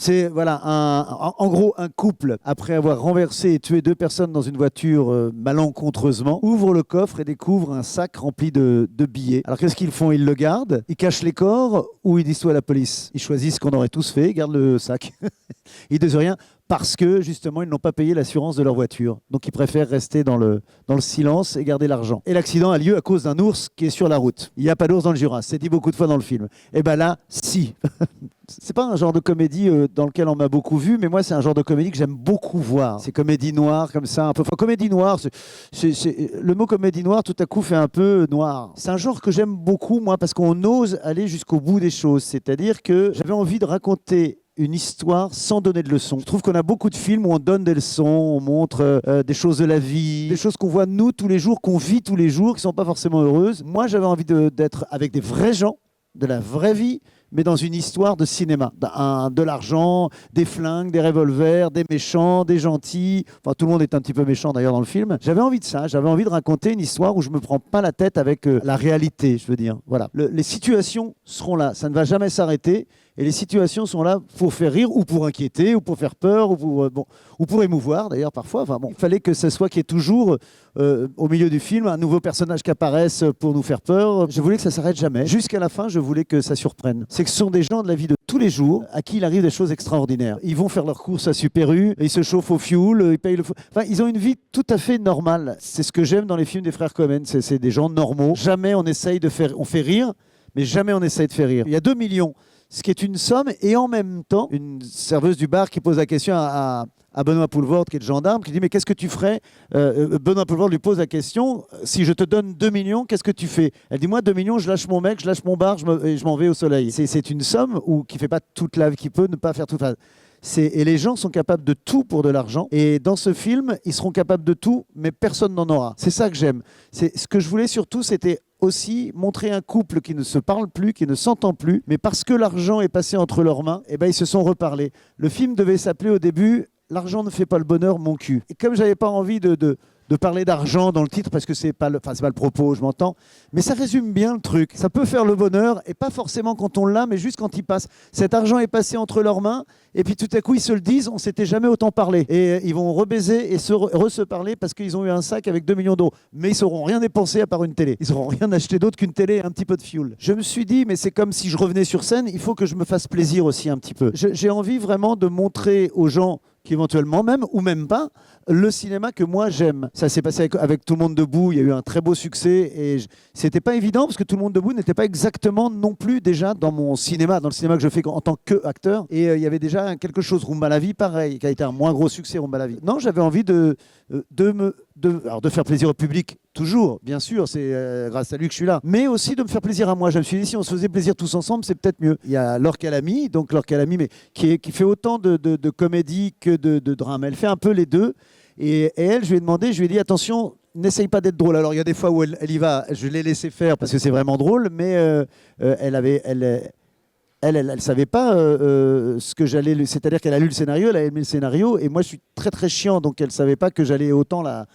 C'est voilà, en gros un couple, après avoir renversé et tué 2 personnes dans une voiture malencontreusement, ouvre le coffre et découvre un sac rempli de billets. Alors qu'est-ce qu'ils font? Ils le gardent, ils cachent les corps ou ils disent tout à la police? Ils choisissent ce qu'on aurait tous fait, ils gardent le sac. Ils disent rien parce que justement ils n'ont pas payé l'assurance de leur voiture. Donc ils préfèrent rester dans le silence et garder l'argent. Et l'accident a lieu à cause d'un ours qui est sur la route. Il n'y a pas d'ours dans le Jura, c'est dit beaucoup de fois dans le film. Et bien là, si. C'est pas un genre de comédie dans lequel on m'a beaucoup vu, mais moi c'est un genre de comédie que j'aime beaucoup voir. C'est comédie noire comme ça, un peu. Enfin, comédie noire, le mot comédie noire tout à coup fait un peu noir. C'est un genre que j'aime beaucoup moi parce qu'on ose aller jusqu'au bout des choses. C'est-à-dire que j'avais envie de raconter une histoire sans donner de leçons. Je trouve qu'on a beaucoup de films où on donne des leçons, on montre des choses de la vie, des choses qu'on voit nous tous les jours, qu'on vit tous les jours, qui ne sont pas forcément heureuses. Moi, j'avais envie d'être avec des vrais gens, de la vraie vie, mais dans une histoire de cinéma. De l'argent, des flingues, des revolvers, des méchants, des gentils. Enfin, tout le monde est un petit peu méchant d'ailleurs dans le film. J'avais envie de ça. J'avais envie de raconter une histoire où je ne me prends pas la tête avec la réalité, je veux dire. Voilà. Les situations seront là. Ça ne va jamais s'arrêter. Et les situations sont là pour faire rire ou pour inquiéter ou pour faire peur ou pour émouvoir d'ailleurs parfois. Enfin, bon, il fallait que ce soit qu'il y ait toujours au milieu du film un nouveau personnage qui apparaisse pour nous faire peur. Je voulais que ça s'arrête jamais. Jusqu'à la fin, je voulais que ça surprenne. C'est que ce sont des gens de la vie de tous les jours à qui il arrive des choses extraordinaires. Ils vont faire leurs courses à Super U, ils se chauffent au fioul, ils payent le Enfin, ils ont une vie tout à fait normale. C'est ce que j'aime dans les films des frères Coen. C'est des gens normaux. Jamais on essaye de faire... On fait rire, mais jamais on essaye de faire rire. Il y a 2 millions. Ce qui est une somme, et en même temps, une serveuse du bar qui pose la question à Benoît Poelvoorde, qui est le gendarme, qui dit « Mais qu'est-ce que tu ferais ?» Benoît Poelvoorde lui pose la question « Si je te donne 2 millions, qu'est-ce que tu fais ?» Elle dit « Moi, 2 millions, je lâche mon mec, je lâche mon bar, et je m'en vais au soleil. » C'est une somme qui ne fait pas toute la vie, qui peut ne pas faire toute la... Et les gens sont capables de tout pour de l'argent. Et dans ce film, ils seront capables de tout, mais personne n'en aura. C'est ça que j'aime. Ce que je voulais surtout, c'était aussi montrer un couple qui ne se parle plus, qui ne s'entend plus, mais parce que l'argent est passé entre leurs mains, eh ben, ils se sont reparlés. Le film devait s'appeler au début « L'argent ne fait pas le bonheur, mon cul ». Et comme je n'avais pas envie de parler d'argent dans le titre, parce que c'est pas le propos, je m'entends, mais ça résume bien le truc. Ça peut faire le bonheur, et pas forcément quand on l'a, mais juste quand il passe. Cet argent est passé entre leurs mains, et puis tout à coup, ils se le disent, on s'était jamais autant parlé. Et ils vont rebaiser et se parler parce qu'ils ont eu un sac avec 2 millions d'euros. Mais ils ne sauront rien dépenser à part une télé. Ils n'auront rien acheté d'autre qu'une télé et un petit peu de fioul. Je me suis dit, mais c'est comme si je revenais sur scène, il faut que je me fasse plaisir aussi un petit peu. J'ai envie vraiment de montrer aux gens qui éventuellement même, ou même pas, le cinéma que moi j'aime. Ça s'est passé avec Tout le monde debout, il y a eu un très beau succès et c'était pas évident parce que Tout le monde debout n'était pas exactement non plus déjà dans mon cinéma, dans le cinéma que je fais en tant qu'acteur. Et il y avait déjà quelque chose, Rumba la vie, pareil, qui a été un moins gros succès, Rumba la vie. Non, j'avais envie de faire plaisir au public, toujours, bien sûr, c'est grâce à lui que je suis là, mais aussi de me faire plaisir à moi. Je me suis dit, si on se faisait plaisir tous ensemble, c'est peut-être mieux. Il y a Laure Calamy, mais qui fait autant de comédie que de drame. Elle fait un peu les deux. Et elle, je lui ai dit, attention, n'essaye pas d'être drôle. Alors, il y a des fois où elle y va, je l'ai laissé faire parce que c'est vraiment drôle, mais elle savait pas ce que j'allais... C'est-à-dire qu'elle a lu le scénario, elle a aimé le scénario, et moi, je suis très, très chiant, donc elle savait pas que j'allais autant la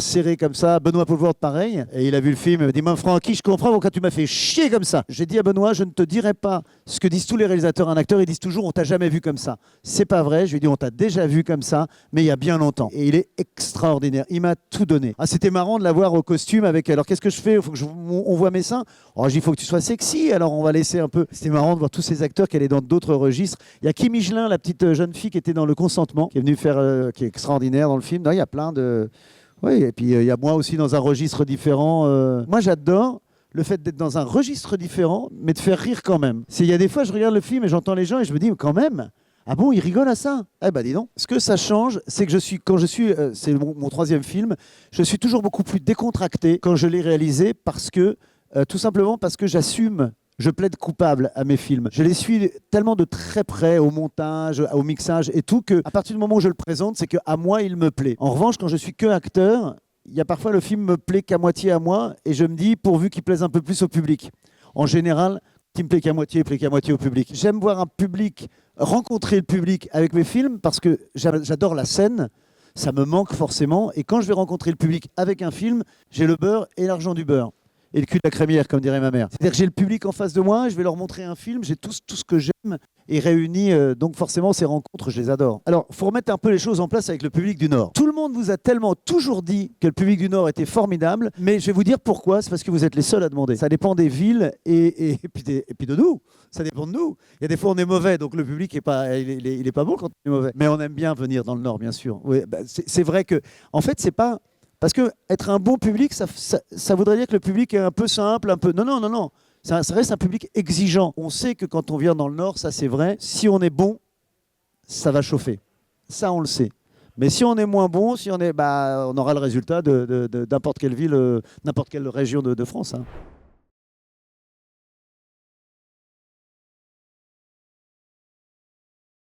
serrer comme ça. Benoît Poelvoorde, pareil. Et il a vu le film, il m'a dit « Mon Francky, je comprends pourquoi tu m'as fait chier comme ça. » J'ai dit à Benoît, je ne te dirai pas ce que disent tous les réalisateurs. Un acteur, ils disent toujours « On t'a jamais vu comme ça. » C'est pas vrai. Je lui ai dit « On t'a déjà vu comme ça, mais il y a bien longtemps. » Et il est extraordinaire. Il m'a tout donné. Ah, c'était marrant de l'avoir au costume avec... Alors, qu'est-ce que je fais? Il faut que on voit mes seins. Oh, je dis « Il faut que tu sois sexy. » Alors, on va laisser un peu... C'était marrant de voir tous ces acteurs qui allaient dans d'autres registres. Il y a Kim Michelin, la petite jeune fille qui était dans Le Consentement, qui est venue faire... qui est extraordinaire dans le film. Non, il y a plein de... Oui, et puis il y a moi aussi dans un registre différent. Moi, j'adore le fait d'être dans un registre différent, mais de faire rire quand même. Il y a des fois, je regarde le film et j'entends les gens et je me dis, quand même, ah bon, ils rigolent à ça? Eh ben, dis donc. Ce que ça change, c'est que c'est mon 3e film, je suis toujours beaucoup plus décontracté quand je l'ai réalisé parce que, tout simplement parce que j'assume. Je plaide coupable à mes films. Je les suis tellement de très près au montage, au mixage et tout, qu'à partir du moment où je le présente, c'est qu'à moi, il me plaît. En revanche, quand je suis que acteur, il y a parfois le film me plaît qu'à moitié à moi et je me dis, pourvu qu'il plaise un peu plus au public. En général, il me plaît qu'à moitié, il plaît qu'à moitié au public. J'aime voir un public, rencontrer le public avec mes films parce que j'adore la scène. Ça me manque forcément. Et quand je vais rencontrer le public avec un film, j'ai le beurre et l'argent du beurre. et le cul de la crémière, comme dirait ma mère. C'est-à-dire que j'ai le public en face de moi, je vais leur montrer un film, j'ai tout ce que j'aime et réuni. Donc forcément, ces rencontres, je les adore. Alors, il faut remettre un peu les choses en place avec le public du Nord. Tout le monde vous a tellement toujours dit que le public du Nord était formidable, mais je vais vous dire pourquoi. C'est parce que vous êtes les seuls à demander. Ça dépend des villes et puis de nous. Ça dépend de nous. Il y a des fois, on est mauvais, donc le public est pas, il est pas bon quand on est mauvais. Mais on aime bien venir dans le Nord, bien sûr. Oui, bah, c'est vrai que, en fait, c'est pas... Parce que être un bon public, ça voudrait dire que le public est un peu simple, un peu... Non, non, non, non. Ça reste un public exigeant. On sait que quand on vient dans le Nord, ça c'est vrai, si on est bon, ça va chauffer. Ça, on le sait. Mais si on est moins bon, si on est, bah, on aura le résultat de n'importe quelle ville, n'importe quelle région de France, hein.